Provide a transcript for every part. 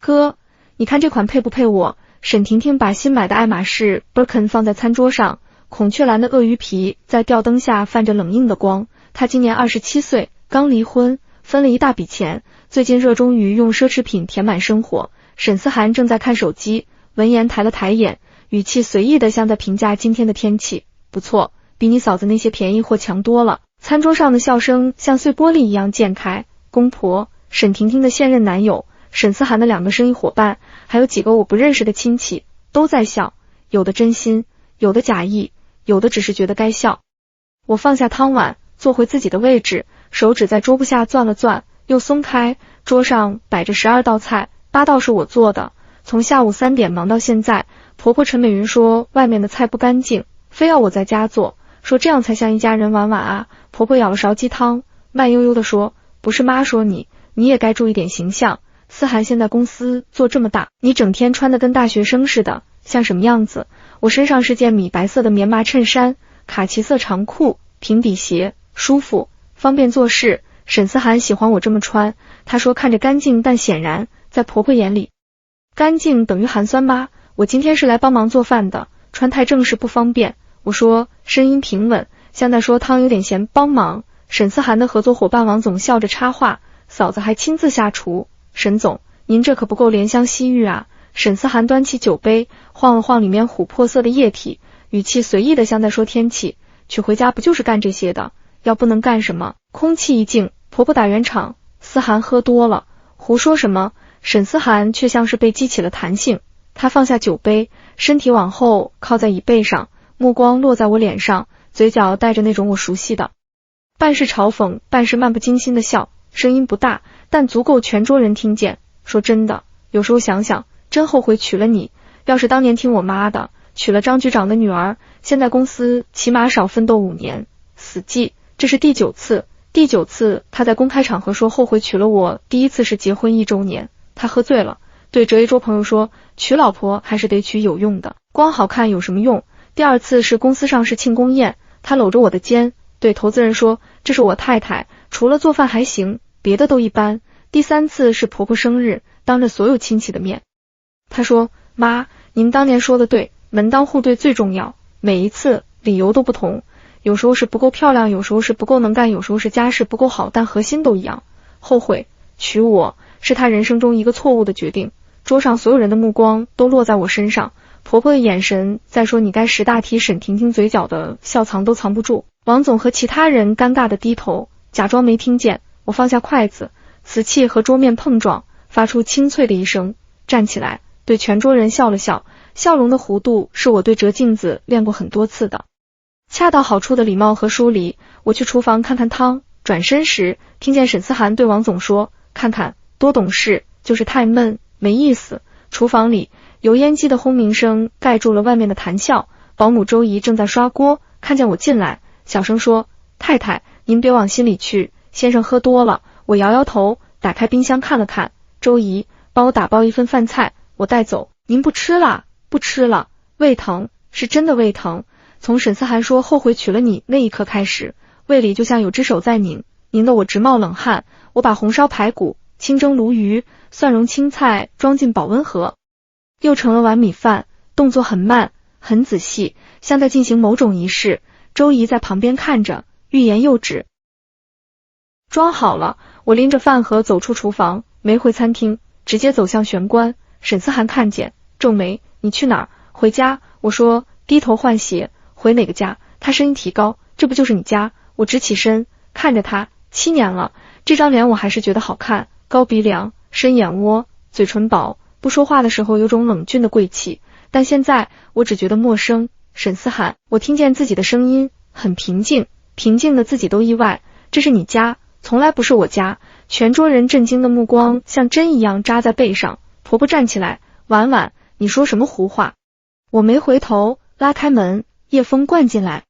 哥，你看这款配不配我？沈婷婷把新买的爱马仕 Birkin 放在餐桌上，孔雀蓝的鳄鱼皮在吊灯下泛着冷硬的光。她今年27岁，刚离婚，分了一大笔钱，最近热衷于用奢侈品填满生活。沈思涵正在看手机，闻言抬了抬眼，语气随意的像在评价今天的天气。不错，比你嫂子那些便宜货强多了。餐桌上的笑声像碎玻璃一样溅开，公婆、沈婷婷的现任男友、沈思涵的2个生意伙伴，还有几个我不认识的亲戚都在笑，有的真心，有的假意，有的只是觉得该笑。我放下汤碗，坐回自己的位置，手指在桌布下攥了攥，又松开。桌上摆着12道菜，8道是我做的。从下午3点忙到现在，婆婆陈美云说外面的菜不干净，非要我在家做，说这样才像一家人。晚啊。婆婆舀了勺鸡汤，慢悠悠地说，不是妈说你也该注意点形象。思涵现在公司做这么大，你整天穿得跟大学生似的，像什么样子？我身上是件米白色的棉麻衬衫，卡其色长裤，平底鞋，舒服，方便做事。沈思涵喜欢我这么穿，她说看着干净，但显然在婆婆眼里，干净等于寒酸吗？我今天是来帮忙做饭的，穿太正式不方便。我说，声音平稳，像在说汤有点咸，帮忙。沈思涵的合作伙伴王总笑着插话，嫂子还亲自下厨。沈总，您这可不够怜香惜玉啊。沈思涵端起酒杯，晃了晃里面琥珀色的液体，语气随意的像在说天气，娶回家不就是干这些的，要不能干什么？空气一静，婆婆打圆场，思涵喝多了，胡说什么？沈思涵却像是被激起了弹性，她放下酒杯，身体往后靠在椅背上，目光落在我脸上，嘴角带着那种我熟悉的半是嘲讽半是漫不经心的笑，声音不大，但足够全桌人听见。说真的，有时候想想真后悔娶了你，要是当年听我妈的，娶了张局长的女儿，现在公司起码少奋斗5年。死记，这是第9次他在公开场合说后悔娶了我，第一次是结婚1周年，他喝醉了，对折一桌朋友说，娶老婆还是得娶有用的，光好看有什么用？第2次是公司上市庆功宴，他搂着我的肩，对投资人说，这是我太太，除了做饭还行，别的都一般。第3次是婆婆生日，当着所有亲戚的面，他说，妈，您当年说的对，门当户对最重要。每一次理由都不同，有时候是不够漂亮，有时候是不够能干，有时候是家世不够好，但核心都一样，后悔娶我是他人生中一个错误的决定。桌上所有人的目光都落在我身上，婆婆的眼神在说你该识大体。沈婷婷嘴角的笑藏都藏不住，王总和其他人尴尬的低头，假装没听见。我放下筷子，瓷器和桌面碰撞，发出清脆的一声，站起来对全桌人笑了笑，笑容的弧度是我对折镜子练过很多次的，恰到好处的礼貌和疏离。我去厨房看看汤，转身时听见沈思涵对王总说，看看多懂事，就是太闷没意思。厨房里油烟机的轰鸣声盖住了外面的谈笑，保姆周姨正在刷锅，看见我进来，小声说，太太您别往心里去，先生喝多了。我摇摇头，打开冰箱看了看，周姨帮我打包1份饭菜，我带走。您不吃了？不吃了，胃疼，是真的胃疼。从沈思涵说后悔娶了你那一刻开始，胃里就像有只手在拧得我直冒冷汗。我把红烧排骨、清蒸鲈鱼、蒜蓉青菜装进保温盒，又盛了碗米饭，动作很慢很仔细，像在进行某种仪式。周姨在旁边看着，欲言又止。装好了，我拎着饭盒走出厨房，没回餐厅，直接走向玄关。沈思涵看见，皱眉，你去哪儿？回家。我说，低头换鞋，回哪个家？他声音提高，这不就是你家？我直起身，看着他，7年了，这张脸我还是觉得好看，高鼻梁，深眼窝，嘴唇薄，不说话的时候有种冷峻的贵气，但现在我只觉得陌生。沈思涵，我听见自己的声音，很平静，平静的自己都意外，这是你家，从来不是我家。全桌人震惊的目光像针一样扎在背上。婆婆站起来，婉婉，你说什么胡话？我没回头，拉开门，夜风灌进来，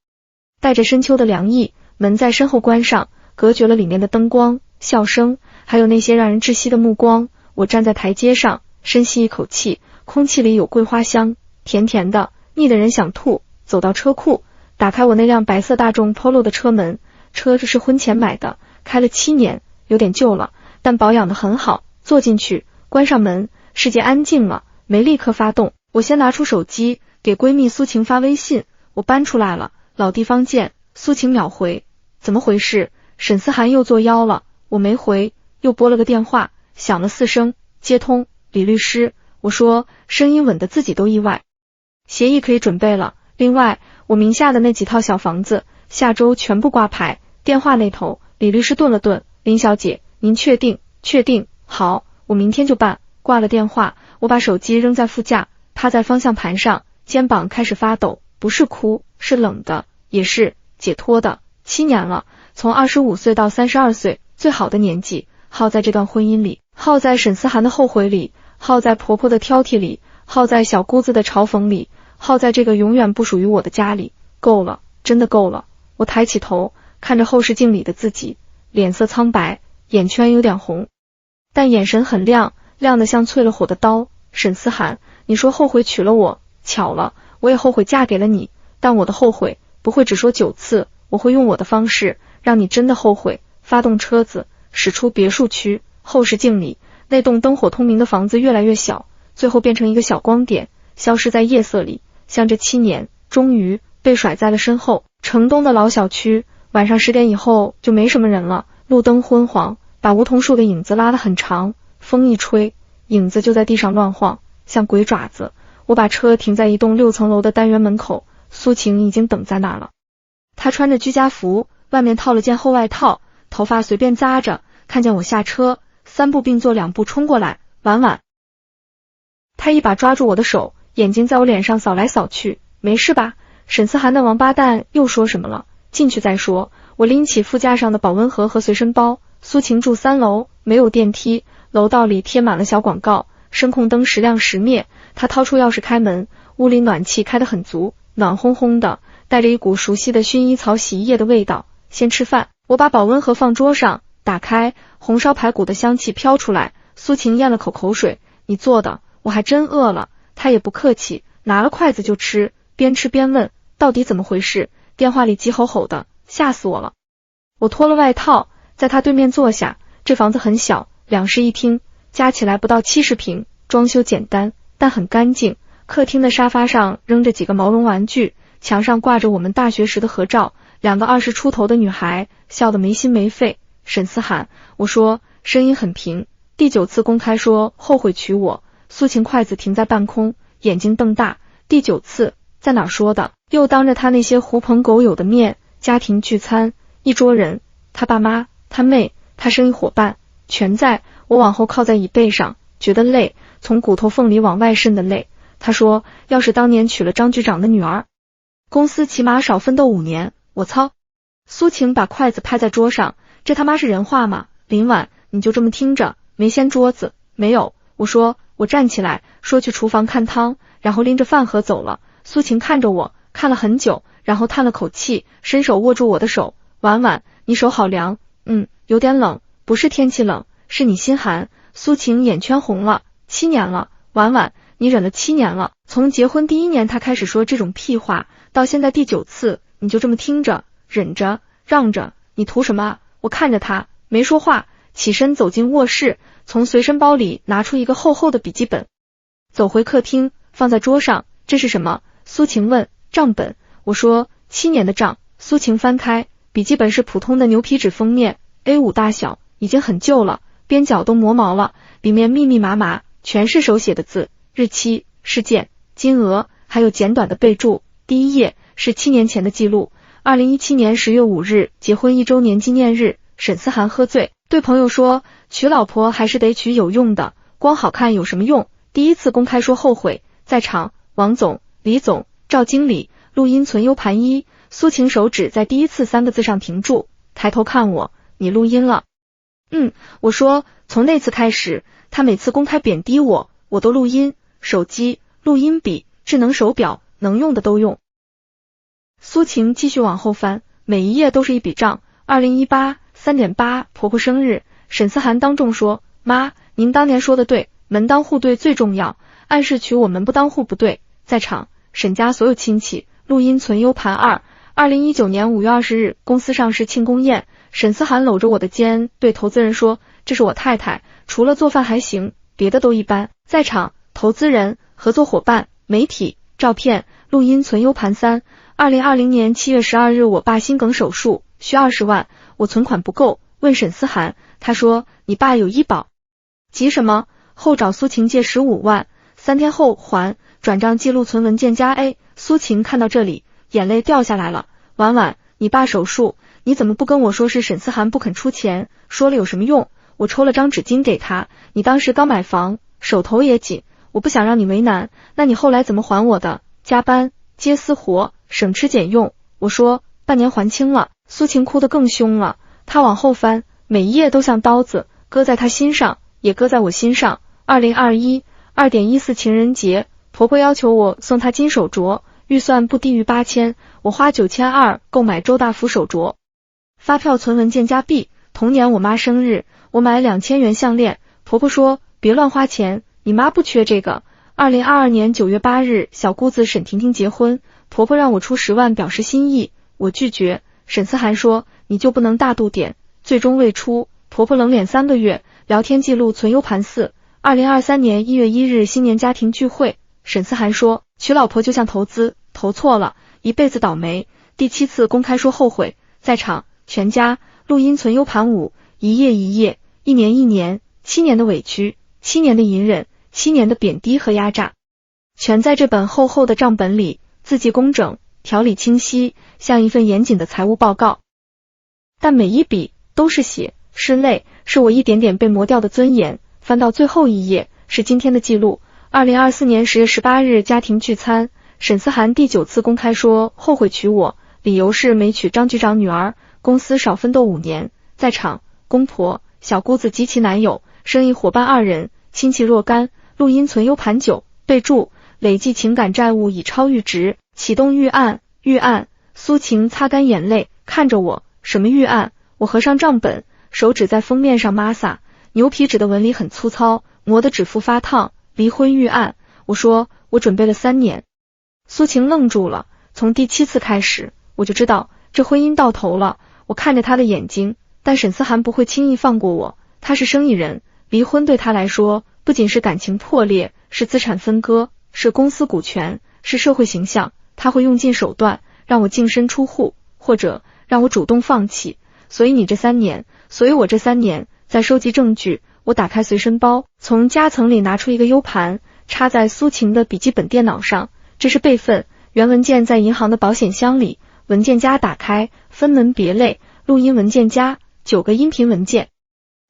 带着深秋的凉意，门在身后关上，隔绝了里面的灯光、笑声，还有那些让人窒息的目光。我站在台阶上，深吸一口气，空气里有桂花香，甜甜的，腻得人想吐。走到车库，打开我那辆白色大众 Polo 的车门，车是婚前买的，开了7年，有点旧了，但保养得很好。坐进去，关上门，世界安静了，没立刻发动。我先拿出手机给闺蜜苏晴发微信，我搬出来了，老地方见。苏晴秒回，怎么回事？沈思涵又作妖了。我没回，又拨了个电话，响了4声，接通，李律师。我说，声音稳得自己都意外。协议可以准备了，另外我名下的那几套小房子下周全部挂牌。电话那头，李律师顿了顿，林小姐，您确定？确定，好，我明天就办。挂了电话，我把手机扔在副驾，趴在方向盘上，肩膀开始发抖，不是哭，是冷的，也是解脱的。7年了，从25岁到32岁，最好的年纪，耗在这段婚姻里，耗在沈思涵的后悔里，耗在婆婆的挑剔里，耗在小姑子的嘲讽里，耗在这个永远不属于我的家里。够了，真的够了。我抬起头，看着后视镜里的自己，脸色苍白，眼圈有点红，但眼神很亮，亮得像淬了火的刀。沈思涵，你说后悔娶了我，巧了，我也后悔嫁给了你，但我的后悔不会只说9次，我会用我的方式让你真的后悔。发动车子，驶出别墅区，后视镜里那栋灯火通明的房子越来越小，最后变成一个小光点，消失在夜色里，像这7年终于被甩在了身后。城东的老小区，晚上10点以后就没什么人了，路灯昏黄，把梧桐树的影子拉得很长，风一吹，影子就在地上乱晃，像鬼爪子。我把车停在一栋6层楼的单元门口，苏晴已经等在那儿了。她穿着居家服，外面套了件厚外套，头发随便扎着，看见我下车，3步并作2步冲过来，婉婉。她一把抓住我的手，眼睛在我脸上扫来扫去，没事吧？沈思涵的王八蛋又说什么了？进去再说。我拎起副驾上的保温盒和随身包。苏晴住3楼，没有电梯，楼道里贴满了小广告，声控灯时亮时灭。她掏出钥匙开门，屋里暖气开得很足，暖烘烘的，带着一股熟悉的薰衣草洗衣液的味道。先吃饭。我把保温盒放桌上，打开，红烧排骨的香气飘出来。苏晴咽了口口水，你做的，我还真饿了。她也不客气，拿了筷子就吃，边吃边问，到底怎么回事？电话里急吼吼的，吓死我了。我脱了外套，在她对面坐下。这房子很小，2室1厅，加起来不到70平，装修简单，但很干净。客厅的沙发上扔着几个毛绒玩具，墙上挂着我们大学时的合照，2个20出头的女孩，笑得没心没肺。沈思涵，我说，声音很平，第9次公开说后悔娶我。苏晴筷子停在半空，眼睛瞪大，第9次在哪儿说的？又当着他那些狐朋狗友的面，家庭聚餐，1桌人，他爸妈，他妹，他生意伙伴，全在。我往后靠在椅背上，觉得累，从骨头缝里往外渗的累。他说，要是当年娶了张局长的女儿，公司起码少奋斗5年。我操！苏晴把筷子拍在桌上，这他妈是人话吗？林婉，你就这么听着，没掀桌子？没有。我说，我站起来，说去厨房看汤，然后拎着饭盒走了。苏晴看着我，看了很久，然后叹了口气，伸手握住我的手，婉婉，你手好凉。有点冷，不是天气冷，是你心寒。苏晴眼圈红了，7年了，婉婉，你忍了7年了。从结婚第1年他开始说这种屁话，到现在第9次，你就这么听着，忍着，让着，你图什么啊？我看着他，没说话，起身走进卧室，从随身包里拿出一个厚厚的笔记本，走回客厅，放在桌上。这是什么？苏晴问。账本。我说，7年的账。苏晴翻开，笔记本是普通的牛皮纸封面， A5 大小，已经很旧了，边角都磨毛了，里面密密麻麻，全是手写的字，日期、事件、金额，还有简短的备注。第1页是7年前的记录，2017年10月5日，结婚1周年纪念日。沈思涵喝醉，对朋友说，娶老婆还是得娶有用的，光好看有什么用？第1次公开说后悔，在场，王总、李总、赵经理，录音存 U 盘1。苏晴手指在第1次3个字上停住，抬头看我，你录音了？我说，从那次开始，他每次公开贬低我，我都录音，手机、录音笔、智能手表，能用的都用。苏晴继续往后翻，每一页都是一笔账。2018 3.8，婆婆生日。沈思涵当众说，妈，您当年说的对，门当户对最重要，暗示娶我门不当户不对。在场，沈家所有亲戚，录音存 U 盘2。2019年5月20日，公司上市庆功宴，沈思涵搂着我的肩，对投资人说，这是我太太，除了做饭还行，别的都一般。在场投资人、合作伙伴、媒体、照片、录音存 U 盘3。2020年7月12日，我爸心梗手术，需20万，我存款不够，问沈思涵，他说你爸有医保，急什么？后找苏晴借15万，3天后还，转账记录存文件夹 A。苏晴看到这里，眼泪掉下来了。婉婉，你爸手术，你怎么不跟我说是沈思涵不肯出钱？说了有什么用？我抽了张纸巾给他，你当时刚买房，手头也紧，我不想让你为难，那你后来怎么还我的？加班接私活，省吃俭用，我说半年还清了。苏晴哭得更凶了，她往后翻，每一页都像刀子，搁在她心上，也搁在我心上。2021 2.14情人节，婆婆要求我送她金手镯，预算不低于8000，我花9200购买周大福手镯，发票存文件夹 B。 同年我妈生日，我买2000元项链，婆婆说别乱花钱，你妈不缺这个。2022年9月8日，小姑子沈婷婷结婚，婆婆让我出10万表示心意，我拒绝。沈思涵说你就不能大度点，最终未出，婆婆冷脸3个月，聊天记录存 U 盘4。2023年1月1日，新年家庭聚会，沈思涵说娶老婆就像投资，投错了，一辈子倒霉，第7次公开说后悔。在场全家，录音存 U 盘5，一页一页，1年1年，7年的委屈，7年的隐忍，7年的贬低和压榨，全在这本厚厚的账本里，字迹工整，条理清晰，像一份严谨的财务报告。但每一笔都是血，是泪，是我一点点被磨掉的尊严。翻到最后一页，是今天的记录。2024年10月18日，家庭聚餐，沈思涵第9次公开说后悔娶我，理由是没娶张局长女儿，公司少奋斗5年。在场公婆、小姑子及其男友、生意伙伴2人，亲戚若干。录音存 U 盘9，备注累计情感债务已超预值，启动预案。预案，苏晴擦干眼泪，看着我，什么预案？我合上账本，手指在封面上抹撒，牛皮纸的纹理很粗糙，磨得指腹发烫。离婚预案，我说我准备了3年。苏晴愣住了，从第7次开始，我就知道这婚姻到头了。我看着他的眼睛，但沈思涵不会轻易放过我，他是生意人，离婚对他来说不仅是感情破裂，是资产分割，是公司股权，是社会形象，他会用尽手段让我净身出户，或者让我主动放弃。所以我这3年在收集证据。我打开随身包，从夹层里拿出一个 U 盘，插在苏晴的笔记本电脑上，这是备份，原文件在银行的保险箱里，文件夹打开，分门别类，录音文件夹9个音频文件，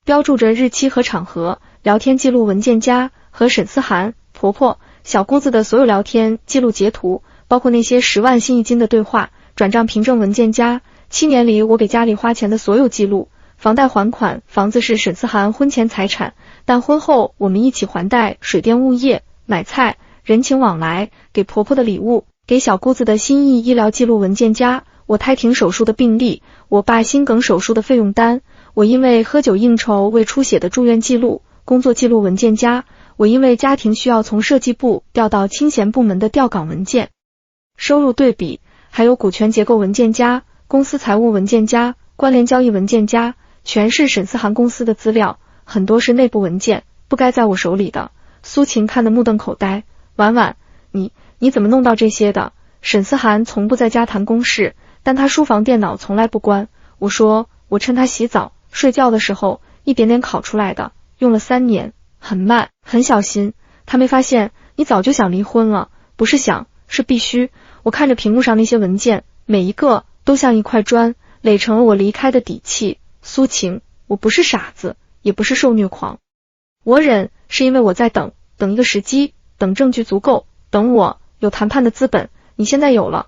标注着日期和场合，聊天记录文件夹和沈思涵、婆婆、小姑子的所有聊天记录截图，包括那些10万新一金的对话，转账凭证文件夹，7年里我给家里花钱的所有记录，房贷还款，房子是沈思涵婚前财产，但婚后我们一起还贷，水电物业，买菜，人情往来，给婆婆的礼物，给小姑子的心意医疗记录文件夹，我胎停手术的病历，我爸心梗手术的费用单，我因为喝酒应酬未出血的住院记录，工作记录文件夹，我因为家庭需要从设计部调到清闲部门的调岗文件，收入对比，还有股权结构文件夹，公司财务文件夹，关联交易文件夹，全是沈思涵公司的资料，很多是内部文件，不该在我手里的。苏晴看得目瞪口呆，婉婉，你怎么弄到这些的？沈思涵从不在家谈公事，但他书房电脑从来不关。我说我趁他洗澡睡觉的时候一点点拷出来的，用了3年，很慢，很小心。他没发现你早就想离婚了，不是想，是必须。我看着屏幕上那些文件，每一个都像一块砖，垒成了我离开的底气。苏晴，我不是傻子，也不是受虐狂，我忍是因为我在等一个时机，等证据足够，等我有谈判的资本。你现在有了，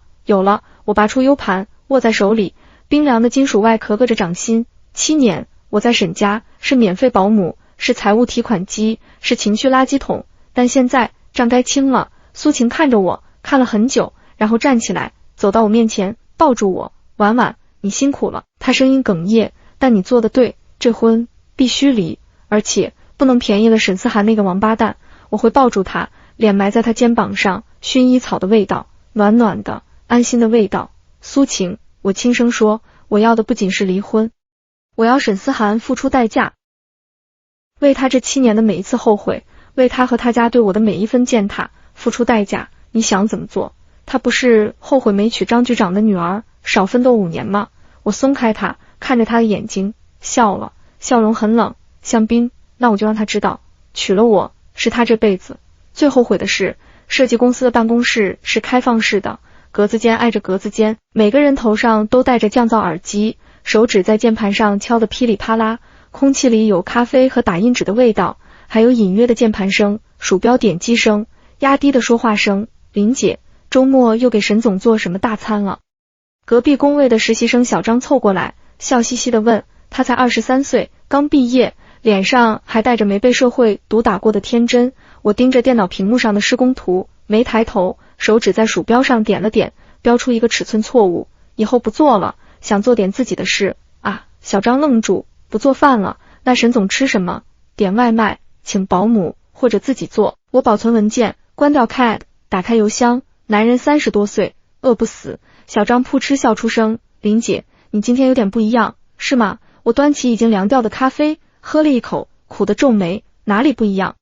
我拔出 U 盘，握在手里，冰凉的金属外壳硌着掌心。7年，我在沈家是免费保姆，是财务提款机，是情绪垃圾桶，但现在账该清了。苏晴看着我，看了很久，然后站起来，走到我面前，抱住我，婉婉，你辛苦了。她声音哽咽，但你做的对，这婚必须离，而且不能便宜了沈思涵那个王八蛋。我会抱住他，脸埋在他肩膀上，薰衣草的味道，暖暖的，安心的味道。苏晴，我轻声说，我要的不仅是离婚，我要沈思涵付出代价，为他这7年的每一次后悔，为他和他家对我的每一分践踏付出代价，你想怎么做？他不是后悔没娶张局长的女儿，少奋斗5年吗？我松开他，看着他的眼睛，笑了，笑容很冷。向斌，那我就让他知道，娶了我是他这辈子最后悔的事。设计公司的办公室是开放式的，格子间挨着格子间，每个人头上都戴着降噪耳机，手指在键盘上敲得噼里啪啦，空气里有咖啡和打印纸的味道，还有隐约的键盘声、鼠标点击声、压低的说话声。林姐，周末又给沈总做什么大餐了？隔壁工位的实习生小张凑过来，笑嘻嘻地问。他才23岁，刚毕业，脸上还带着没被社会毒打过的天真。我盯着电脑屏幕上的施工图，没抬头，手指在鼠标上点了点，标出一个尺寸错误。以后不做了，想做点自己的事啊。小张愣住，不做饭了，那沈总吃什么？点外卖，请保姆，或者自己做。我保存文件，关掉 CAD， 打开邮箱。男人30多岁，饿不死。小张扑哧笑出声，林姐，你今天有点不一样，是吗？我端起已经凉掉的咖啡，喝了一口，苦得皱眉，哪里不一样？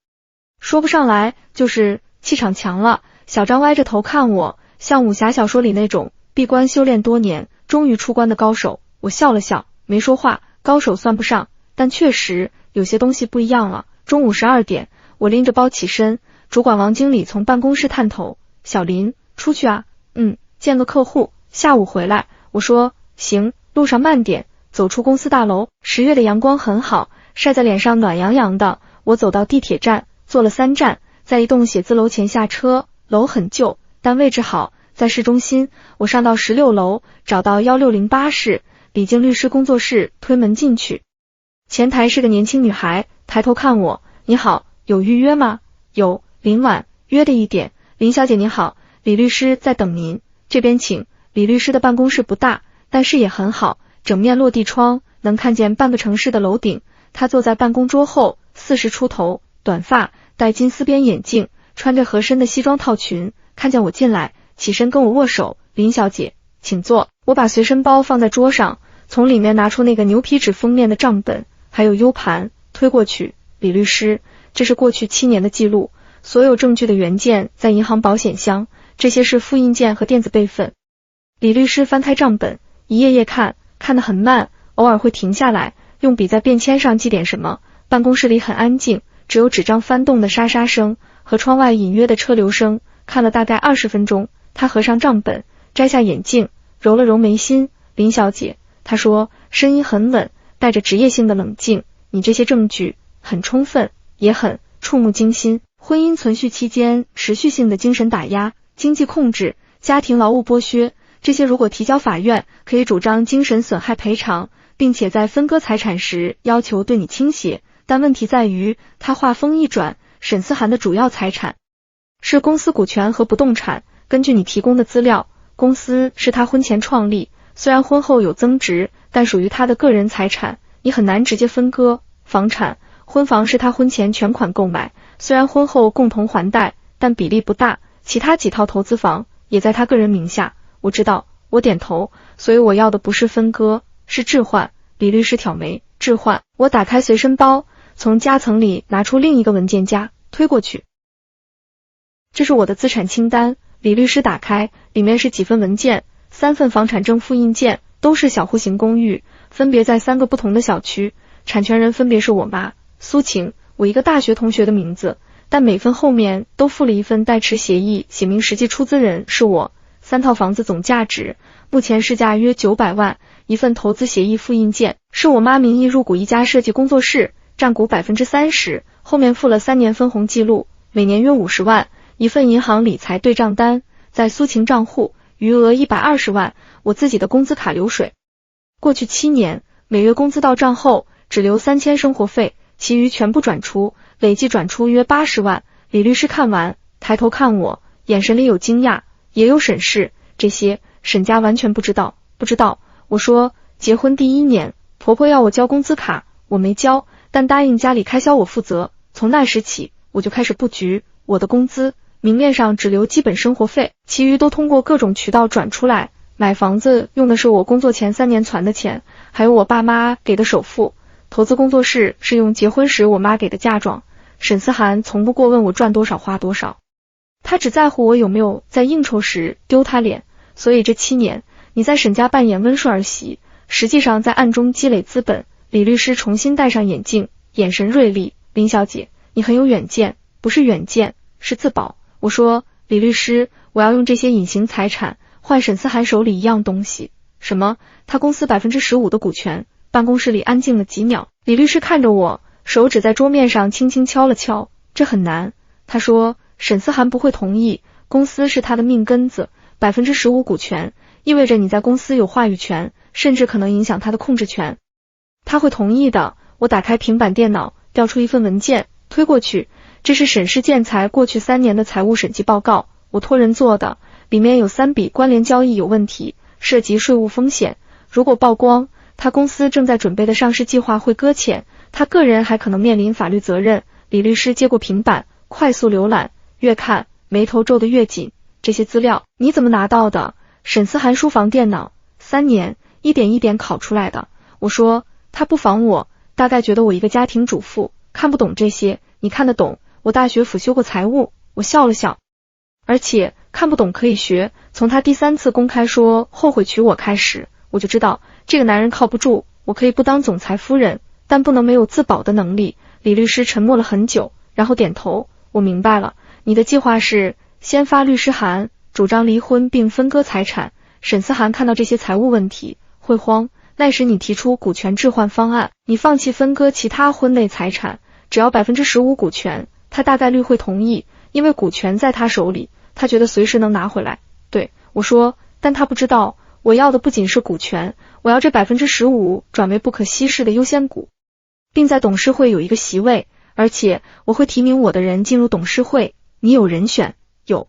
说不上来，就是气场强了。小张歪着头看我，像武侠小说里那种闭关修炼多年，终于出关的高手。我笑了笑，没说话，高手算不上，但确实有些东西不一样了。中午12点，我拎着包起身，主管王经理从办公室探头，小林，出去啊？见个客户，下午回来。我说行，路上慢点。走出公司大楼，10月的阳光很好，晒在脸上暖洋洋的。我走到地铁站，坐了3站，在一栋写字楼前下车。楼很旧，但位置好，在市中心。我上到16楼，找到1608室，李静律师工作室，推门进去。前台是个年轻女孩，抬头看我，你好，有预约吗？有，林晚，约的1点。林小姐你好，李律师在等您，这边请。李律师的办公室不大，但视野很好，整面落地窗，能看见半个城市的楼顶。他坐在办公桌后，40出头，短发，戴金丝边眼镜，穿着合身的西装套裙，看见我进来，起身跟我握手。林小姐，请坐。我把随身包放在桌上，从里面拿出那个牛皮纸封面的账本，还有 U 盘，推过去。李律师，这是过去7年的记录，所有证据的原件在银行保险箱，这些是复印件和电子备份。李律师翻开账本，一页页看，看得很慢，偶尔会停下来，用笔在便签上记点什么。办公室里很安静，只有纸张翻动的沙沙声和窗外隐约的车流声。看了大概20分钟，他合上账本，摘下眼镜，揉了揉眉心。林小姐，他说，声音很稳，带着职业性的冷静，你这些证据很充分，也很触目惊心。婚姻存续期间持续性的精神打压、经济控制、家庭劳务剥削，这些如果提交法院，可以主张精神损害赔偿，并且在分割财产时要求对你倾斜。但问题在于，他话锋一转，沈思涵的主要财产是公司股权和不动产。根据你提供的资料，公司是他婚前创立，虽然婚后有增值，但属于他的个人财产，你很难直接分割。房产，婚房是他婚前全款购买，虽然婚后共同还贷，但比例不大。其他几套投资房也在他个人名下。我知道，我点头，所以我要的不是分割，是置换。李律师挑眉，置换。我打开随身包，从夹层里拿出另一个文件夹，推过去。这是我的资产清单。李律师打开，里面是几份文件，3份房产证复印件，都是小户型公寓，分别在3个不同的小区，产权人分别是我妈苏晴，我一个大学同学的名字，但每份后面都附了一份代持协议，写明实际出资人是我。3套房子总价值目前市价约900万，一份投资协议复印件是我妈名义入股一家设计工作室，占股 30%， 后面附了3年分红记录，每年约50万，一份银行理财对账单，在苏晴账户，余额120万，我自己的工资卡流水。过去7年，每月工资到账后，只留3000生活费，其余全部转出，累计转出约80万。李律师看完，抬头看我，眼神里有惊讶，也有审视。这些沈家完全不知道。我说，结婚第1年，婆婆要我交工资卡，我没交，但答应家里开销我负责。从那时起，我就开始布局，我的工资明面上只留基本生活费，其余都通过各种渠道转出来。买房子用的是我工作前3年存的钱，还有我爸妈给的首付。投资工作室是用结婚时我妈给的嫁妆，沈思涵从不过问我赚多少花多少，他只在乎我有没有在应酬时丢他脸，所以这7年你在沈家扮演温顺儿媳，实际上在暗中积累资本。李律师重新戴上眼镜，眼神锐利，林小姐，你很有远见，不是远见，是自保。我说，李律师，我要用这些隐形财产换沈思涵手里一样东西。什么？他公司15%的股权。办公室里安静了几秒，李律师看着我，手指在桌面上轻轻敲了敲，这很难。他说，沈思涵不会同意，公司是他的命根子，15%股权意味着你在公司有话语权，甚至可能影响他的控制权。他会同意的。我打开平板电脑，调出一份文件，推过去，这是沈氏建材过去3年的财务审计报告，我托人做的，里面有3笔关联交易有问题，涉及税务风险，如果曝光，他公司正在准备的上市计划会搁浅，他个人还可能面临法律责任。李律师接过平板，快速浏览，越看眉头皱得越紧。这些资料你怎么拿到的？沈思涵书房电脑，3年一点一点考出来的。我说，他不防我，大概觉得我一个家庭主妇看不懂这些，你看得懂，我大学辅修过财务。我笑了笑，而且看不懂可以学。从他第3次公开说后悔娶我开始，我就知道这个男人靠不住。我可以不当总裁夫人，但不能没有自保的能力。李律师沉默了很久，然后点头，我明白了，你的计划是先发律师函，主张离婚并分割财产。沈思涵看到这些财务问题会慌，那时你提出股权置换方案，你放弃分割其他婚内财产，只要15%股权，他大概率会同意，因为股权在他手里，他觉得随时能拿回来。对，我说，但他不知道，我要的不仅是股权，我要这15%转为不可稀释的优先股，并在董事会有一个席位，而且我会提名我的人进入董事会。你有人选？有。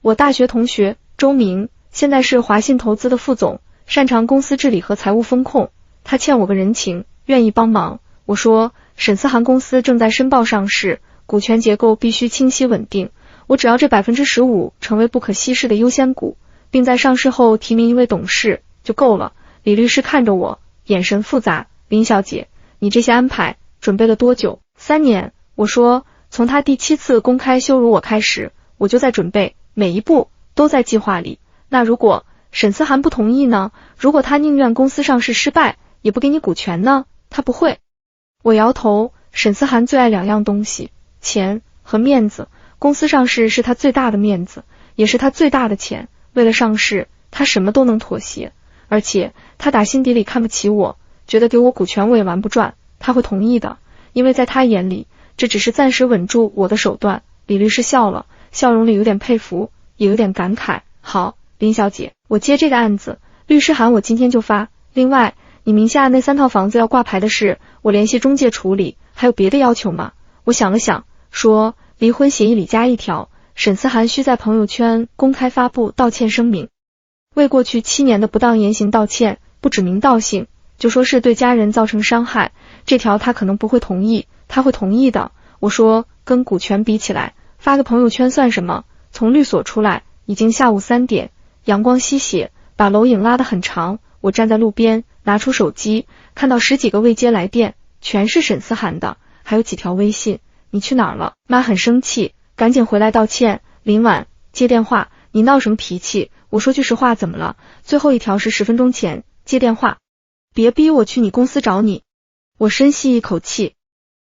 我大学同学周明，现在是华信投资的副总，擅长公司治理和财务风控，他欠我个人情，愿意帮忙。我说，沈思涵公司正在申报上市，股权结构必须清晰稳定，我只要这15%成为不可稀释的优先股，并在上市后提名一位董事就够了。李律师看着我，眼神复杂。林小姐，你这些安排准备了多久？3年。我说，从他第7次公开羞辱我开始，我就在准备，每一步都在计划里。那如果沈思涵不同意呢？如果他宁愿公司上市失败，也不给你股权呢？他不会。我摇头，沈思涵最爱2样东西，钱和面子。公司上市是他最大的面子，也是他最大的钱。为了上市，他什么都能妥协，而且他打心底里看不起我，觉得给我股权我也玩不转。他会同意的，因为在他眼里，这只是暂时稳住我的手段。李律师笑了，笑容里有点佩服，也有点感慨。好，林小姐，我接这个案子，律师函我今天就发。另外，你名下那3套房子要挂牌的事，我联系中介处理，还有别的要求吗？我想了想，说，离婚协议里加一条，沈思涵需在朋友圈公开发布道歉声明，为过去7年的不当言行道歉，不指名道姓，就说是对家人造成伤害。这条他可能不会同意，他会同意的。我说，跟股权比起来，发个朋友圈算什么？从律所出来，已经下午3点，阳光西斜，把楼影拉得很长。我站在路边，拿出手机，看到10几个未接来电，全是沈思涵的，还有几条微信。你去哪儿了？妈很生气，赶紧回来道歉。林婉接电话，你闹什么脾气？我说句实话，怎么了？最后一条是10分钟前接电话，别逼我去你公司找你。我深吸一口气，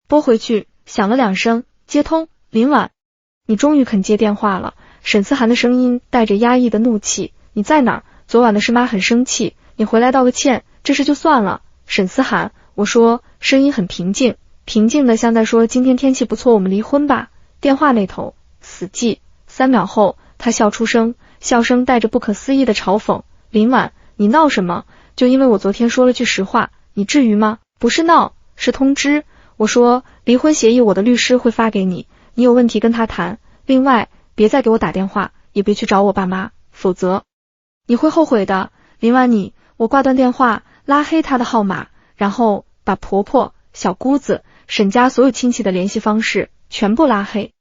拨回去，响了2声，接通。林婉，你终于肯接电话了。沈思涵的声音带着压抑的怒气，你在哪儿？昨晚的事妈很生气，你回来道个歉，这事就算了。沈思涵，我说，声音很平静，平静的像在说今天天气不错，我们离婚吧。电话那头死寂，3秒后他笑出声，笑声带着不可思议的嘲讽。林婉，你闹什么？就因为我昨天说了句实话，你至于吗？不是闹，是通知。我说，离婚协议我的律师会发给你，你有问题跟他谈。另外，别再给我打电话，也别去找我爸妈，否则你会后悔的。林婉，我挂断电话，拉黑他的号码，然后把婆婆、小姑子、沈家所有亲戚的联系方式全部拉黑。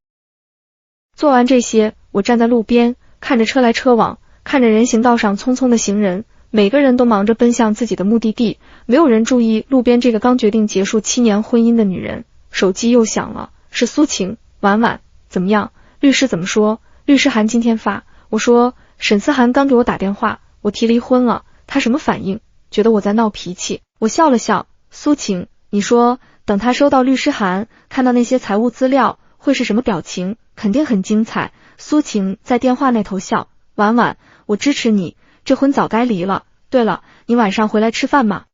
做完这些，我站在路边，看着车来车往，看着人行道上匆匆的行人，每个人都忙着奔向自己的目的地，没有人注意路边这个刚决定结束7年婚姻的女人。手机又响了，是苏晴。婉婉，怎么样？律师怎么说？律师函今天发。我说，沈思涵刚给我打电话，我提离婚了。他什么反应？觉得我在闹脾气。我笑了笑。苏晴，你说，等他收到律师函，看到那些财务资料，会是什么表情？肯定很精彩。苏晴在电话那头笑。婉婉，我支持你，这婚早该离了。对了，你晚上回来吃饭吗？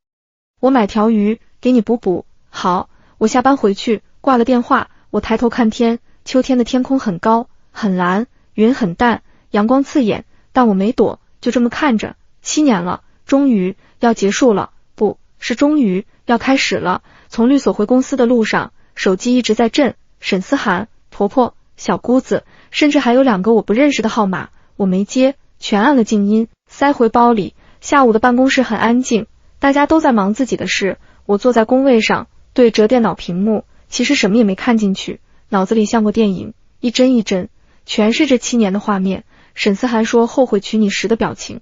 我买条鱼给你补补。好，我下班回去。挂了电话，我抬头看天，秋天的天空很高，很蓝，云很淡，阳光刺眼，但我没躲，就这么看着。7年了，终于要结束了，不是终于要开始了。从律所回公司的路上，手机一直在震，沈思涵、婆婆、小姑子，甚至还有2个我不认识的号码，我没接，全按了静音，塞回包里。下午的办公室很安静，大家都在忙自己的事，我坐在工位上，对着电脑屏幕，其实什么也没看进去，脑子里像过电影，一帧一帧，全是这7年的画面。沈思涵说后悔娶你时的表情，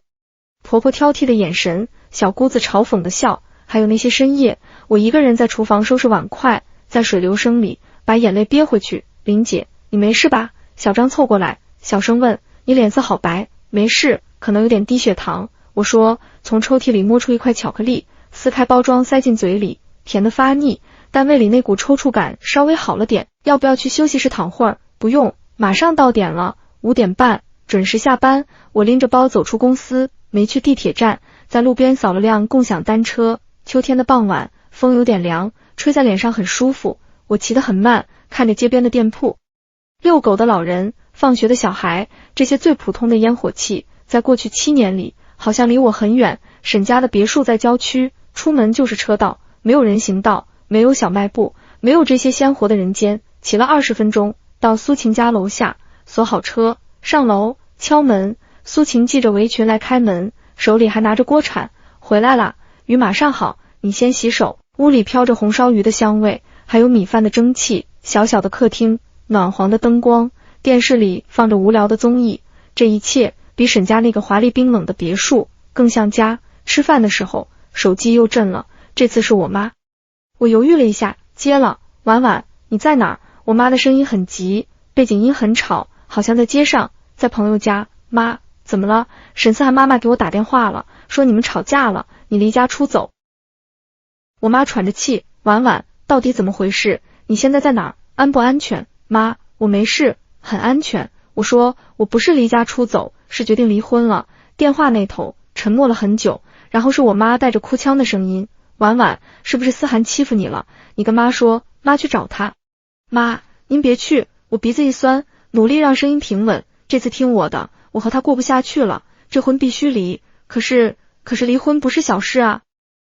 婆婆挑剔的眼神，小姑子嘲讽的笑，还有那些深夜，我一个人在厨房收拾碗筷，在水流声里把眼泪憋回去。林姐，你没事吧？小张凑过来，小声问。你脸色好白。没事，可能有点低血糖。我说，从抽屉里摸出一块巧克力，撕开包装塞进嘴里，甜得发腻，但胃里那股抽搐感稍微好了点。要不要去休息室躺会儿？不用，马上到点了，5点半准时下班。我拎着包走出公司，没去地铁站，在路边扫了辆共享单车。秋天的傍晚，风有点凉，吹在脸上很舒服。我骑得很慢，看着街边的店铺，遛狗的老人，放学的小孩，这些最普通的烟火气，在过去7年里好像离我很远。沈家的别墅在郊区，出门就是车道，没有人行道，没有小卖部，没有这些鲜活的人间。骑了20分钟，到苏晴家楼下，锁好车，上楼敲门。苏晴系着围裙来开门，手里还拿着锅铲。回来啦，鱼马上好，你先洗手。屋里飘着红烧鱼的香味，还有米饭的蒸汽。小小的客厅，暖黄的灯光，电视里放着无聊的综艺，这一切比沈家那个华丽冰冷的别墅更像家。吃饭的时候，手机又震了，这次是我妈。我犹豫了一下，接了。婉婉，你在哪儿？我妈的声音很急，背景音很吵，好像在街上，在朋友家。妈，怎么了？沈思涵妈妈给我打电话了，说你们吵架了，你离家出走。我妈喘着气，婉婉，到底怎么回事？你现在在哪儿？安不安全？妈，我没事，很安全。我说，我不是离家出走，是决定离婚了。电话那头沉默了很久，然后是我妈带着哭腔的声音，婉婉，是不是思涵欺负你了？你跟妈说，妈去找他。妈，您别去。我鼻子一酸，努力让声音平稳，这次听我的，我和他过不下去了，这婚必须离。可是离婚不是小事啊。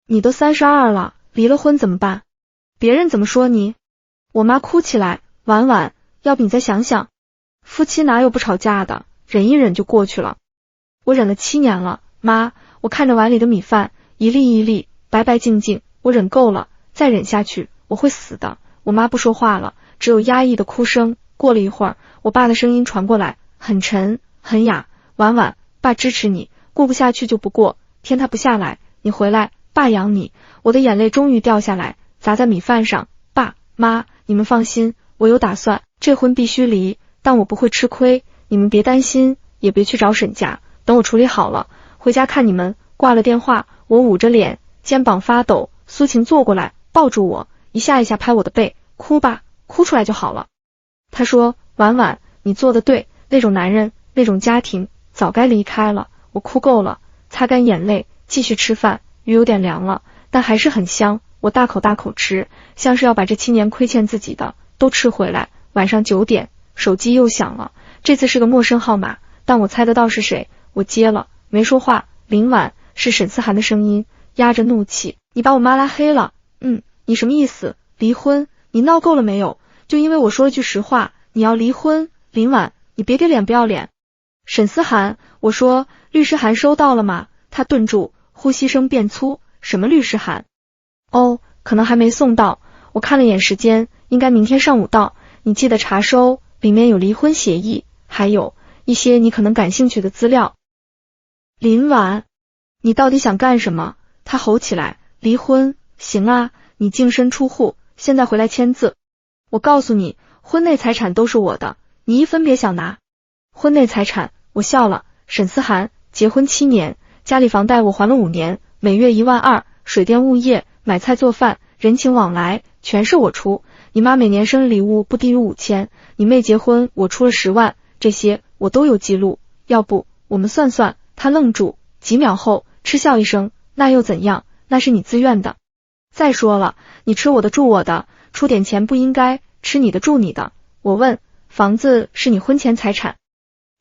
你都32了，离了婚怎么办？别人怎么说你？我妈哭起来，婉婉，要不你再想想，夫妻哪有不吵架的，忍一忍就过去了。我忍了7年了，妈，我看着碗里的米饭，一粒一粒，白白净净，我忍够了，再忍下去，我会死的。我妈不说话了，只有压抑的哭声。过了一会儿，我爸的声音传过来，很沉，很哑，婉婉，爸支持你，过不下去就不过，天塌不下来，你回来，爸养你。我的眼泪终于掉下来，砸在米饭上。爸妈，你们放心，我有打算，这婚必须离，但我不会吃亏，你们别担心，也别去找沈家，等我处理好了，回家看你们。挂了电话，我捂着脸，肩膀发抖。苏晴坐过来，抱住我，一下一下拍我的背，哭吧，哭出来就好了。她说，婉婉，你做得对，那种男人，那种家庭，早该离开了。我哭够了，擦干眼泪，继续吃饭。鱼有点凉了，但还是很香，我大口大口吃，像是要把这7年亏欠自己的都吃回来。晚上9点，手机又响了，这次是个陌生号码，但我猜得到是谁。我接了，没说话。林婉，是沈思涵的声音，压着怒气，你把我妈拉黑了。你什么意思？离婚？你闹够了没有？就因为我说了句实话，你要离婚？林婉，你别给脸不要脸。沈思涵，我说，律师函收到了吗？他顿住，呼吸声变粗，什么律师函？哦，可能还没送到，我看了眼时间，应该明天上午到，你记得查收，里面有离婚协议，还有一些你可能感兴趣的资料。林婉，你到底想干什么？他吼起来，离婚，行啊，你净身出户，现在回来签字。我告诉你，婚内财产都是我的，你一分别想拿。婚内财产，我笑了。沈思涵，结婚7年，家里房贷我还了5年，每月12000，水电物业，买菜做饭，人情往来，全是我出。你妈每年生日礼物不低于5000，你妹结婚我出了10万，这些我都有记录，要不我们算算。他愣住，几秒后嗤笑一声，那又怎样，那是你自愿的。再说了，你吃我的住我的，出点钱不应该，吃你的住你的。我问，房子是你婚前财产？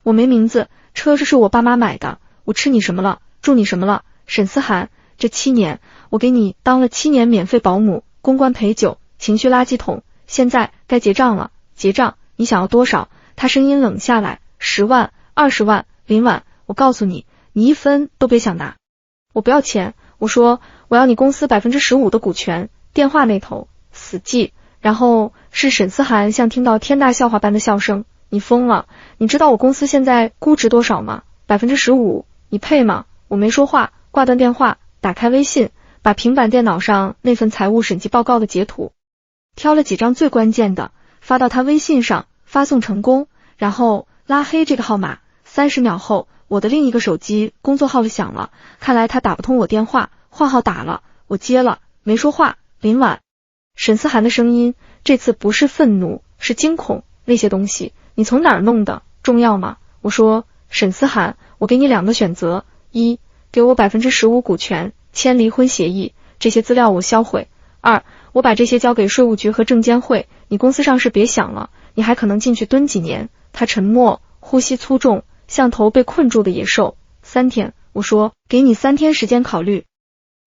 我没名字，车是我爸妈买的，我吃你什么了，住你什么了？沈思涵，这7年我给你当了7年免费保姆，公关陪酒，情绪垃圾桶，现在该结账了。结账，你想要多少？他声音冷下来，10万、20万，林婉，我告诉你，你一分都别想拿。我不要钱，我说我要你公司15%的股权。电话那头死寂，然后是沈思涵像听到天大笑话般的笑声，你疯了，你知道我公司现在估值多少吗？15%，你配吗？我没说话，挂断电话，打开微信，把平板电脑上那份财务审计报告的截图挑了几张最关键的，发到他微信上，发送成功，然后拉黑这个号码。30秒后，我的另一个手机工作号响了，看来他打不通我电话，换号打了，我接了，没说话。林婉，沈思涵的声音，这次不是愤怒，是惊恐。那些东西你从哪儿弄的，重要吗？我说，沈思涵，我给你2个选择，一，给我15%股权，签离婚协议，这些资料我销毁。2，我把这些交给税务局和证监会，你公司上市别想了，你还可能进去蹲几年。他沉默，呼吸粗重，像头被困住的野兽。3天，我说，给你3天时间考虑。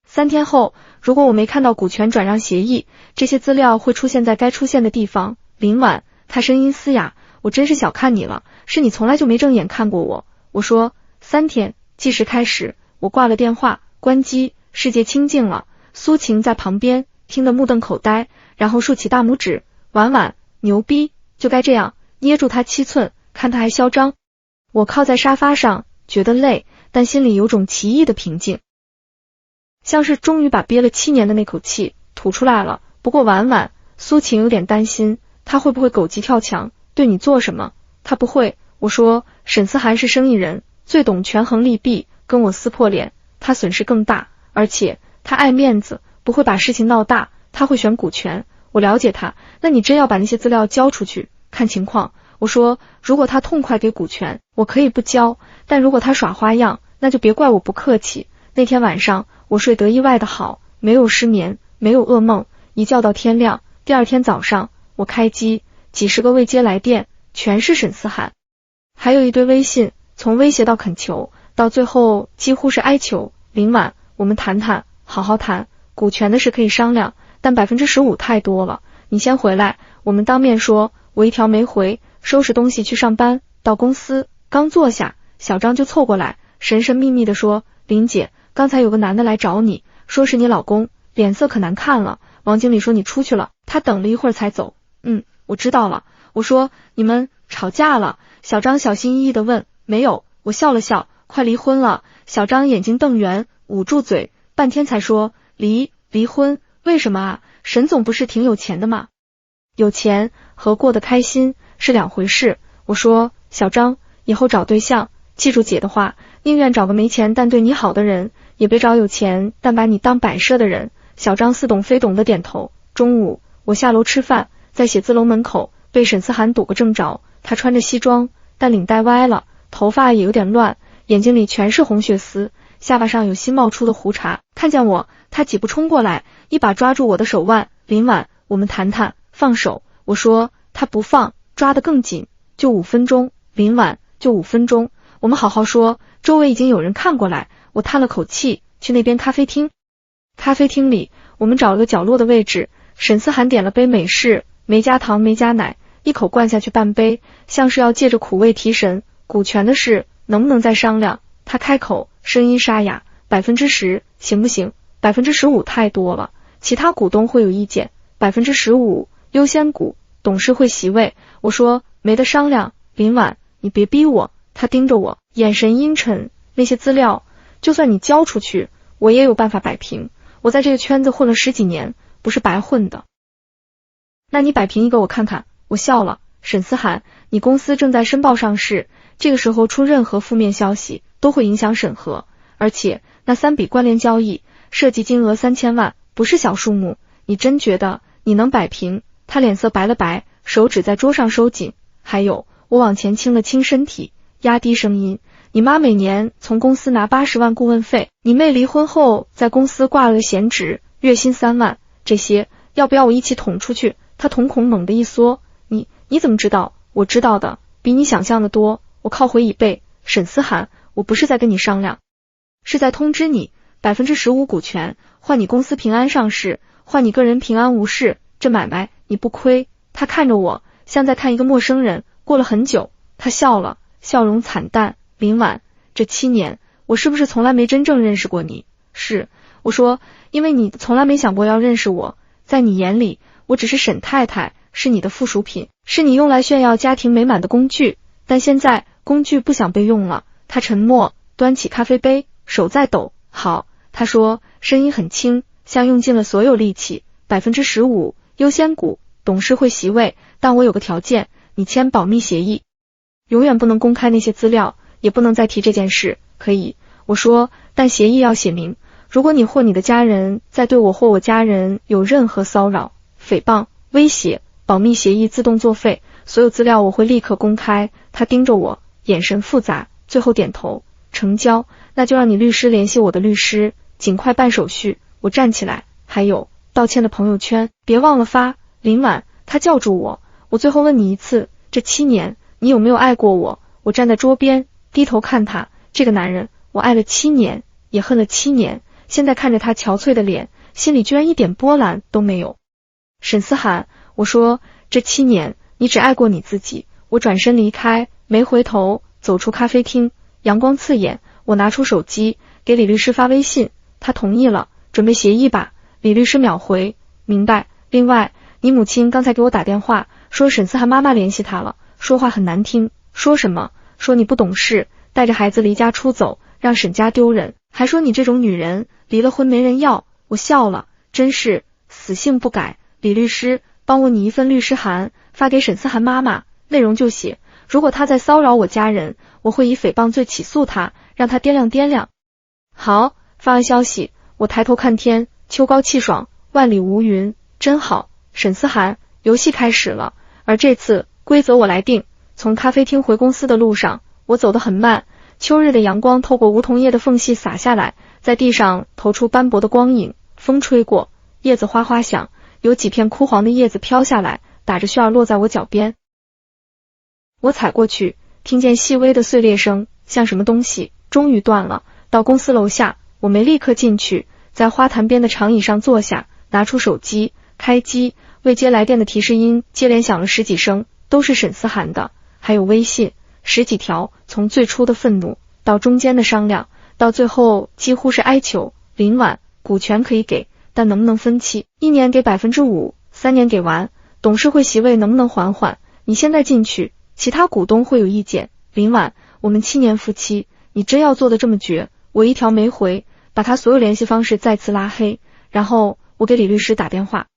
3天后，如果我没看到股权转让协议，这些资料会出现在该出现的地方。林婉，他声音嘶哑，我真是小看你了，是你从来就没正眼看过我。我说3天，计时开始。我挂了电话，关机，世界清静了。苏晴在旁边听得目瞪口呆，然后竖起大拇指，婉婉，牛逼，就该这样，捏住他7寸，看他还嚣张。我靠在沙发上，觉得累，但心里有种奇异的平静，像是终于把憋了7年的那口气吐出来了。不过婉婉，苏晴有点担心，他会不会狗急跳墙，对你做什么？他不会。我说，沈思涵是生意人，最懂权衡利弊，跟我撕破脸，他损失更大，而且他爱面子，不会把事情闹大，他会选股权。我了解他，那你真要把那些资料交出去，看情况。我说，如果他痛快给股权，我可以不交，但如果他耍花样，那就别怪我不客气。那天晚上我睡得意外的好，没有失眠，没有噩梦，一觉到天亮。第2天早上我开机，几十个未接来电，全是沈思涵，还有一堆微信，从威胁到恳求，到最后几乎是哀求。林婉，我们谈谈，好好谈，股权的事可以商量，但15%太多了，你先回来，我们当面说。我一条没回，收拾东西去上班。到公司刚坐下，小张就凑过来，神神秘秘地说，林姐，刚才有个男的来找你，说是你老公，脸色可难看了，王经理说你出去了，他等了一会儿才走。我知道了。我说，你们吵架了？小张小心翼翼地问。没有，我笑了笑，快离婚了。小张眼睛瞪圆，捂住嘴，半天才说，离婚？为什么啊？沈总不是挺有钱的吗？有钱和过得开心是2回事。我说，小张，以后找对象，记住姐的话，宁愿找个没钱但对你好的人，也别找有钱但把你当摆设的人。小张似懂非懂的点头。中午我下楼吃饭，在写字楼门口被沈思涵堵个正着。他穿着西装，但领带歪了，头发也有点乱，眼睛里全是红血丝，下巴上有新冒出的胡茬。看见我，他几步冲过来，一把抓住我的手腕。林婉，我们谈谈。放手。我说，他不放，抓得更紧。就5分钟。林婉，就5分钟，我们好好说。周围已经有人看过来，我叹了口气，去那边咖啡厅。咖啡厅里，我们找了个角落的位置。沈思涵点了杯美式，没加糖没加奶，一口灌下去半杯，像是要借着苦味提神。股权的事能不能再商量？他开口，声音沙哑，10%行不行？15%太多了，其他股东会有意见。15%优先股，董事会席位。我说，没得商量。林婉，你别逼我。他盯着我，眼神阴沉。那些资料，就算你交出去，我也有办法摆平。我在这个圈子混了10几年，不是白混的。那你摆平一个我看看。我笑了。沈思涵，你公司正在申报上市，这个时候出任何负面消息都会影响审核，而且那3笔关联交易涉及金额3000万，不是小数目，你真觉得你能摆平？他脸色白了白，手指在桌上收紧。还有，我往前倾了倾身体，压低声音，你妈每年从公司拿80万顾问费，你妹离婚后在公司挂了个闲职，月薪3万，这些要不要我一起捅出去？他瞳孔猛地一缩，你怎么知道？我知道的比你想象的多。我靠回椅背，沈思涵，我不是在跟你商量，是在通知你，15%股权换你公司平安上市，换你个人平安无事，这买卖你不亏。他看着我，像在看一个陌生人。过了很久，他笑了，笑容惨淡。林婉，这7年，我是不是从来没真正认识过你？是，我说，因为你从来没想过要认识我，在你眼里，我只是沈太太，是你的附属品，是你用来炫耀家庭美满的工具。但现在，工具不想被用了。他沉默，端起咖啡杯，手在抖。好，他说，声音很轻，像用尽了所有力气。15%优先股，董事会席位，但我有个条件，你签保密协议，永远不能公开那些资料，也不能再提这件事。可以，我说，但协议要写明，如果你或你的家人在对我或我家人有任何骚扰、诽谤、威胁，保密协议自动作废，所有资料我会立刻公开。他盯着我，眼神复杂，最后点头，成交。那就让你律师联系我的律师，尽快办手续。我站起来，还有道歉的朋友圈，别忘了发。林婉，他叫住我，我最后问你一次，这7年你有没有爱过我？我站在桌边，低头看他，这个男人，我爱了7年，也恨了7年。现在看着他憔悴的脸，心里居然一点波澜都没有。沈思涵，我说，这7年你只爱过你自己。我转身离开，没回头，走出咖啡厅，阳光刺眼。我拿出手机，给李律师发微信，他同意了，准备协议吧。李律师秒回，明白。另外，你母亲刚才给我打电话，说沈思涵妈妈联系她了，说话很难听。说什么？说你不懂事，带着孩子离家出走，让沈家丢人，还说你这种女人离了婚没人要。我笑了，真是死性不改。李律师，帮我拟一份律师函，发给沈思涵妈妈，内容就写，如果她在骚扰我家人，我会以诽谤罪起诉她，让她掂量掂量。好，发完消息，我抬头看天，秋高气爽，万里无云，真好。沈思涵，游戏开始了，而这次规则我来定。从咖啡厅回公司的路上，我走得很慢，秋日的阳光透过梧桐叶的缝隙洒下来，在地上投出斑驳的光影，风吹过，叶子哗哗响，有几片枯黄的叶子飘下来，打着旋儿落在我脚边。我踩过去，听见细微的碎裂声，像什么东西终于断了。到公司楼下，我没立刻进去，在花坛边的长椅上坐下，拿出手机，开机，未接来电的提示音接连响了10几声，都是沈思涵的，还有微信10几条，从最初的愤怒到中间的商量，到最后几乎是哀求。林婉，股权可以给，但能不能分期？1年给5%，3年给完。董事会席位能不能缓缓？你现在进去，其他股东会有意见。林婉，我们7年夫妻，你真要做得这么绝？我一条没回，把他所有联系方式再次拉黑，然后我给李律师打电话。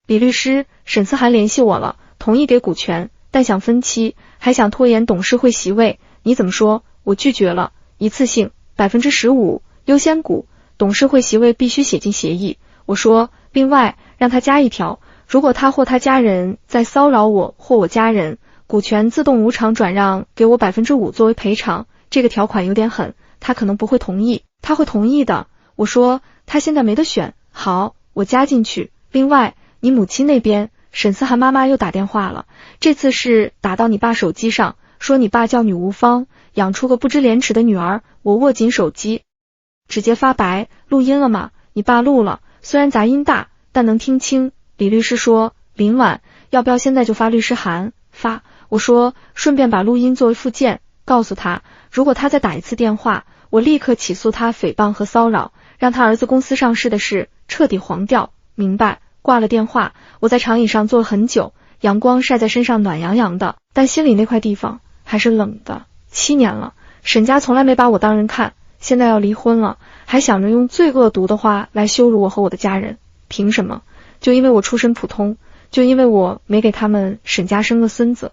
李律师，沈思涵联系我了，同意给股权，但想分期，还想拖延董事会席位，你怎么说？我拒绝了，一次性15%优先股，董事会席位必须写进协议。我说，另外让他加一条，如果他或他家人在骚扰我或我家人，股权自动无偿转让给我5%作为赔偿。这个条款有点狠，他可能不会同意。他会同意的。我说，他现在没得选。好，我加进去。另外，你母亲那边，沈思涵妈妈又打电话了，这次是打到你爸手机上，说你爸叫女无芳，养出个不知廉耻的女儿。我握紧手机，指节发白，录音了吗？你爸录了，虽然杂音大，但能听清。李律师说，林婉，要不要现在就发律师函？发。我说，顺便把录音作为附件，告诉他，如果他再打一次电话，我立刻起诉他诽谤和骚扰，让他儿子公司上市的事彻底黄掉。明白。挂了电话，我在长椅上坐了很久，阳光晒在身上暖洋洋的，但心里那块地方还是冷的。7年了，沈家从来没把我当人看，现在要离婚了，还想着用最恶毒的话来羞辱我和我的家人。凭什么？就因为我出身普通，就因为我没给他们沈家生个孙子，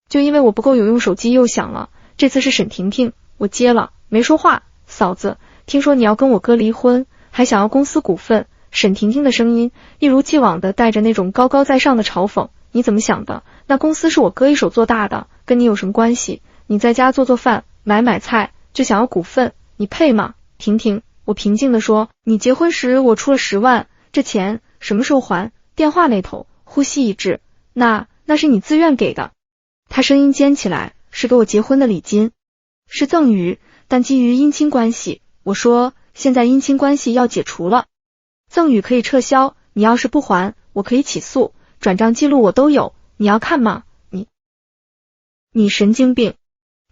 就因为我不够有用，手机又响了。这次是沈婷婷，我接了，没说话。嫂子，听说你要跟我哥离婚，还想要公司股份。沈婷婷的声音一如既往的带着那种高高在上的嘲讽。你怎么想的？那公司是我哥一手做大的，跟你有什么关系？你在家做做饭，买菜，就想要股份，你配吗？婷婷，我平静地说，你结婚时我出了10万，这钱什么时候还？电话那头呼吸一滞，那是你自愿给的。他声音尖起来，是给我结婚的礼金，是赠与，但基于姻亲关系。我说，现在姻亲关系要解除了，赠与可以撤销，你要是不还，我可以起诉，转账记录我都有，你要看吗？你神经病！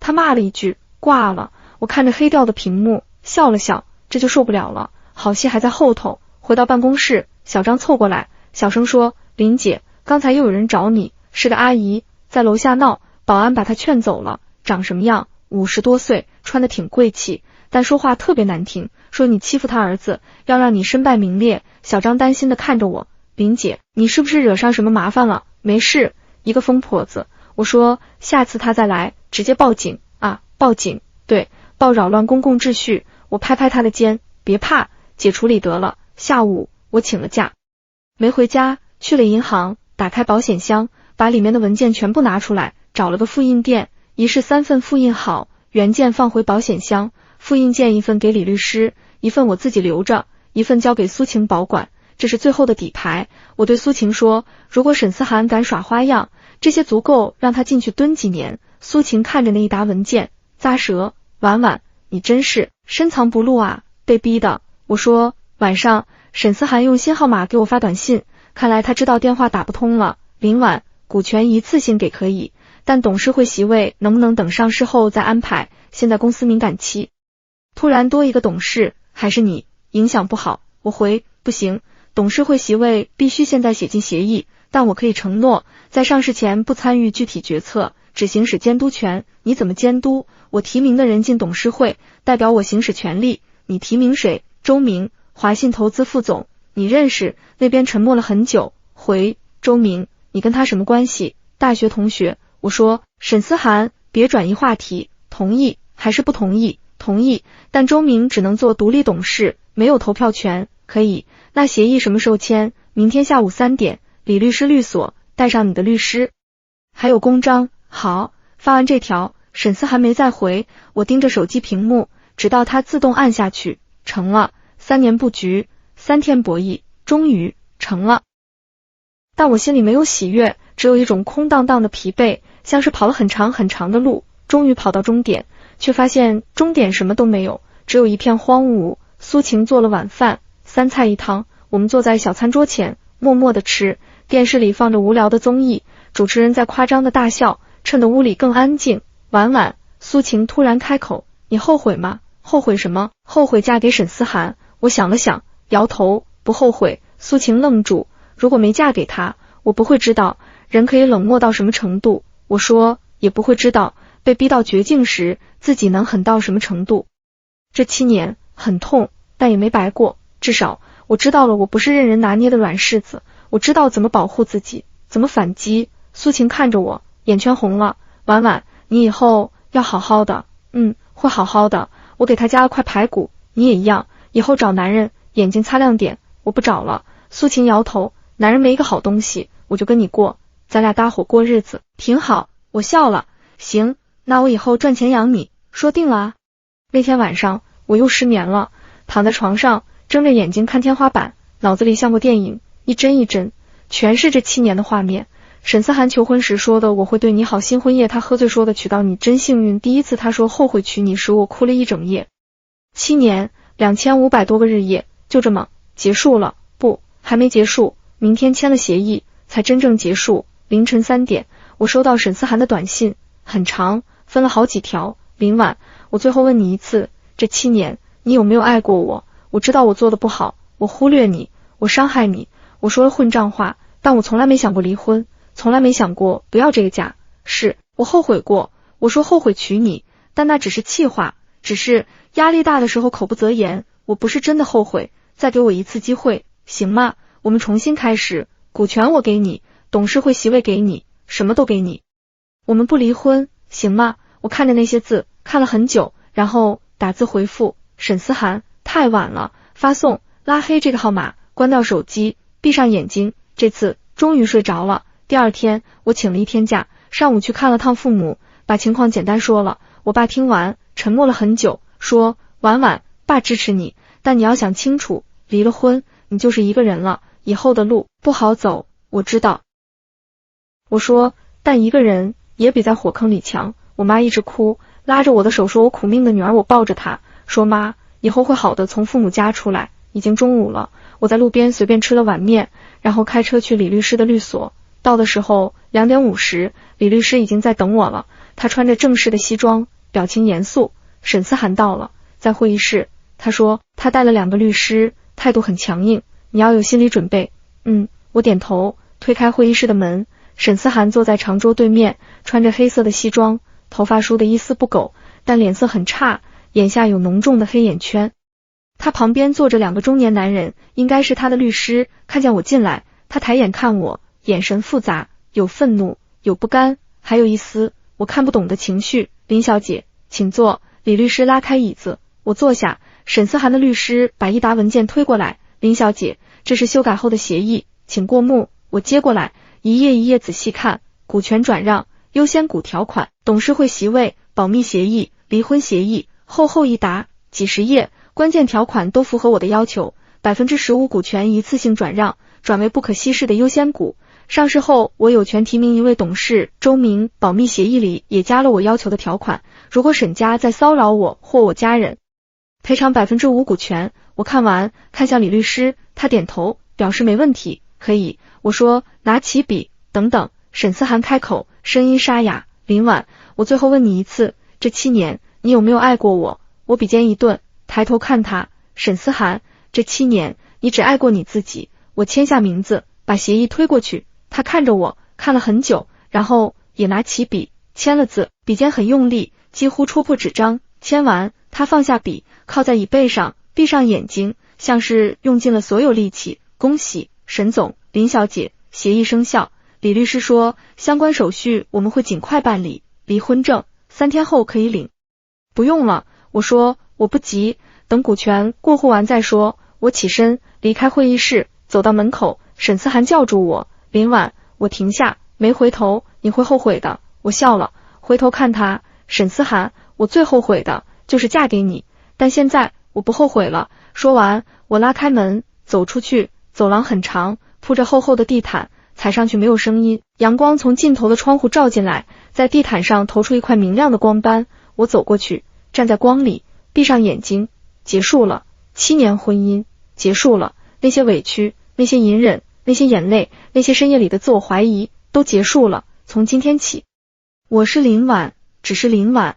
他骂了一句，挂了。我看着黑掉的屏幕，笑了笑，这就受不了了，好戏还在后头。回到办公室，小张凑过来，小声说，林姐，刚才又有人找你，是个阿姨，在楼下闹，保安把她劝走了，长什么样？50多岁，穿得挺贵气，但说话特别难听，说你欺负他儿子，要让你身败名裂。小张担心地看着我，林姐，你是不是惹上什么麻烦了？没事，一个疯婆子。我说，下次他再来，直接报警啊！报警，对，报扰乱公共秩序。我拍拍他的肩，别怕，姐处理得了。下午我请了假，没回家，去了银行，打开保险箱，把里面的文件全部拿出来，找了个复印店，一式3份复印好，原件放回保险箱，复印件一份给李律师，一份我自己留着，一份交给苏晴保管。这是最后的底牌。我对苏晴说，如果沈思涵敢耍花样，这些足够让他进去蹲几年。苏晴看着那一沓文件，咂舌，婉婉，你真是深藏不露啊，被逼的。我说，晚上沈思涵用新号码给我发短信，看来他知道电话打不通了。林婉，股权一次性给可以，但董事会席位能不能等上市后再安排？现在公司敏感期，突然多一个董事，还是你，影响不好。我回，不行，董事会席位必须现在写进协议，但我可以承诺，在上市前不参与具体决策，只行使监督权。你怎么监督？我提名的人进董事会，代表我行使权利。你提名谁？周明，华信投资副总，你认识？那边沉默了很久，回，周明，你跟他什么关系？大学同学。我说，沈思涵，别转移话题，同意还是不同意？同意，但周明只能做独立董事，没有投票权。可以，那协议什么时候签？明天下午3点，李律师律所，带上你的律师，还有公章。好，发完这条，沈思涵没再回，我盯着手机屏幕，直到他自动按下去，成了。3年布局，3天博弈，终于成了。但我心里没有喜悦，只有一种空荡荡的疲惫，像是跑了很长很长的路，终于跑到终点，却发现终点什么都没有，只有一片荒芜。苏晴做了晚饭，3菜1汤，我们坐在小餐桌前，默默地吃。电视里放着无聊的综艺，主持人在夸张的大笑，衬得屋里更安静。晚晚，苏晴突然开口，你后悔吗？后悔什么？后悔嫁给沈思涵。我想了想，摇头，不后悔。苏晴愣住，如果没嫁给他，我不会知道人可以冷漠到什么程度。我说，也不会知道被逼到绝境时自己能狠到什么程度。这7年很痛，但也没白过，至少我知道了我不是任人拿捏的软柿子，我知道怎么保护自己，怎么反击。苏晴看着我，眼圈红了。婉婉，你以后要好好的。会好好的。我给他加了块排骨，你也一样，以后找男人眼睛擦亮点。我不找了。苏晴摇头，男人没一个好东西，我就跟你过，咱俩搭伙过日子，挺好。我笑了，行，那我以后赚钱养你，说定了啊。那天晚上我又失眠了，躺在床上，睁着眼睛看天花板，脑子里像部电影，一帧一帧，全是这7年的画面。沈思涵求婚时说的我会对你好，新婚夜他喝醉说的娶到你真幸运，第一次他说后悔娶你时我哭了一整夜。7年2500多个日夜，就这么结束了。不，还没结束，明天签了协议才真正结束。凌晨3点，我收到沈思涵的短信，很长，分了好几条。林婉，我最后问你一次，这7年你有没有爱过我？我知道我做的不好，我忽略你，我伤害你，我说了混账话，但我从来没想过离婚，从来没想过不要这个家。是我后悔过，我说后悔娶你，但那只是气话，只是压力大的时候口不择言，我不是真的后悔。再给我一次机会，行吗？我们重新开始，股权我给你，董事会席位给你，什么都给你。我们不离婚，行吗？我看着那些字，看了很久，然后打字回复沈思涵，太晚了，发送，拉黑这个号码，关掉手机，闭上眼睛，这次终于睡着了。第二天我请了1天假，上午去看了趟父母，把情况简单说了。我爸听完沉默了很久，说婉婉，爸支持你，但你要想清楚，离了婚你就是一个人了，以后的路不好走，我知道。我说但一个人也比在火坑里强。我妈一直哭，拉着我的手说我苦命的女儿。我抱着她说妈，以后会好的。从父母家出来已经中午了，我在路边随便吃了碗面，然后开车去李律师的律所。到的时候2点50，李律师已经在等我了，他穿着正式的西装，表情严肃。沈思涵到了，在会议室，他说他带了2个律师，态度很强硬，你要有心理准备。我点头，推开会议室的门。沈思涵坐在长桌对面，穿着黑色的西装，头发梳得一丝不苟，但脸色很差，眼下有浓重的黑眼圈。他旁边坐着2个中年男人，应该是他的律师。看见我进来，他抬眼看我，眼神复杂，有愤怒，有不甘，还有一丝我看不懂的情绪。林小姐，请坐。李律师拉开椅子，我坐下。沈思涵的律师把一沓文件推过来，林小姐，这是修改后的协议，请过目。我接过来，一页一页仔细看，股权转让、优先股条款、董事会席位、保密协议、离婚协议，厚厚一沓，几十页，关键条款都符合我的要求。15%股权一次性转让，转为不可稀释的优先股。上市后我有权提名一位董事周明，保密协议里也加了我要求的条款，如果沈家再骚扰我或我家人，赔偿5%股权。我看完看向李律师，他点头表示没问题，可以。我说拿起笔，等等。沈思涵开口，声音沙哑，林婉，我最后问你一次，这7年你有没有爱过我？我笔尖一顿，抬头看他，沈思涵，这7年你只爱过你自己。我签下名字，把协议推过去。他看着我，看了很久，然后也拿起笔，签了字，笔尖很用力，几乎戳破纸张。签完，他放下笔，靠在椅背上，闭上眼睛，像是用尽了所有力气。恭喜，沈总，林小姐，协议生效。李律师说，相关手续我们会尽快办理，离婚证3天后可以领。不用了，我说我不急，等股权过户完再说。我起身离开会议室，走到门口，沈思涵叫住我，林婉。我停下，没回头，你会后悔的。我笑了，回头看他，沈思涵，我最后悔的就是嫁给你，但现在我不后悔了。说完，我拉开门走出去。走廊很长，铺着厚厚的地毯，踩上去没有声音。阳光从尽头的窗户照进来，在地毯上投出一块明亮的光斑。我走过去，站在光里，闭上眼睛。结束了，7年婚姻结束了，那些委屈，那些隐忍，那些眼泪，那些深夜里的自我怀疑都结束了。从今天起，我是林婉，只是林婉。